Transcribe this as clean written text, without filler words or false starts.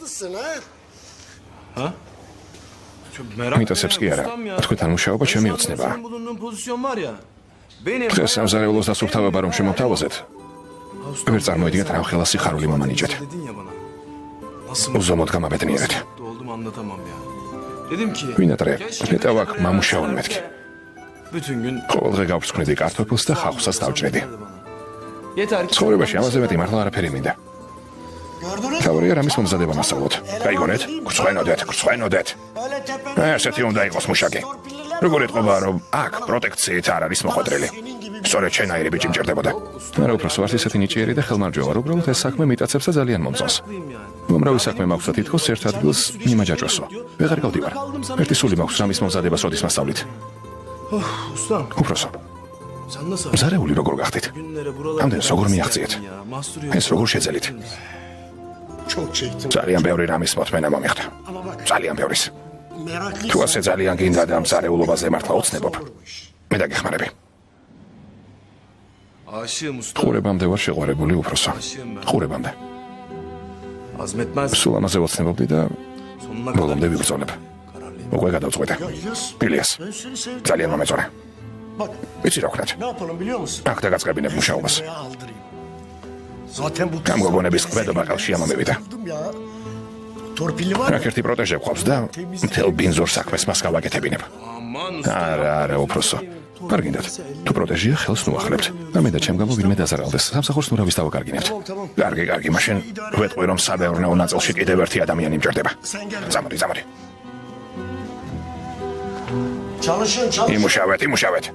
haklısın ha? Ha? მიტოცებს კი არა. თქვენთან მუშაობა ჩემი ოცნებაა. დღეს სამზარეულოს დასუფთავება რომ შემოთავაზეთ. ვერ წარმოიდგენთ რა ხელა სიხარული მომანიჭეთ. უზომოდ გამაბედნიერეთ. ვინატრე, მეტავა აქ მამუშაონ მეთქი. ყოველ დღე გავფრთხნიდი კარტოფილს და ხავსას დავჭრედი. ცხოვრებაში ამაზე მეტი მართლა არაფერი მინდა. თავია რამის მომზადება მასწავლოთ. გაიგონეთ? გრცხვენოდეთ. ესეთი უნდა იყოს მუშაკი. როგორ ეთყობა რომ აქ პროტექციით არ არის მოხვედრილი. სწორედ შენაირი ბიჭი მჭირდებოდა. არა უბრალოდ ვართ ისეთი ნიჭიერი და ხელმარჯვევა, უბრალოდ ეს საქმე მიტაცებს და ძალიან მომწონს. მომრავი საქმე მაქვს და თითქოს ერთ ადგილს მიმაჯაჭვესო. ვეღარ გავდივარ. ერთი სული მაქვს რამის მომზადებას როდის მასწავლით. უბრალოდ ზარეული როგორ გახდით? ამდენს როგორ მიაღწიეთ? ეს როგორ შეძელით? ძალიან ბევრი რამის მოთმენა მომიხდა. ძალიან ბევრის. თუ ასე ძალიან გინდა და მზარეულობაზე მართლა ოცნებობ. მე დაგეხმარები. ყურებამდე ვარ შეყვარებული უფროსო. ყურებამდე. სულ ამაზე ოცნებობდი და ბოლომდე ვიბრძოლებ. უკვე გადავწყვეტე. ილიას. ძალიან მომეწონა. იცი რა ვქნათ? აქ დაგაწყებინებ მუშაობას. გამოგონების კვედობა ყელში ამომივიდა. აქ ერთი პროტეჟე გვყავს და მთელ ბინზურ საქმეს მას გავაკეთებინებ. არა, უფროსო. არ გინდათ. თუ პროტეჟია ხელს ნუახლებთ. ამე და ჩემ გამო ვინმე დაზარალდეს. სამსახურს ნურავის დავაკარგინებთ. კარგი, მაშინ ვეტყვი რომ საბეურნეო ნაწილში კიდევ ერთი ადამიანი მჭირდება. ზამარი. იმუშავეთ.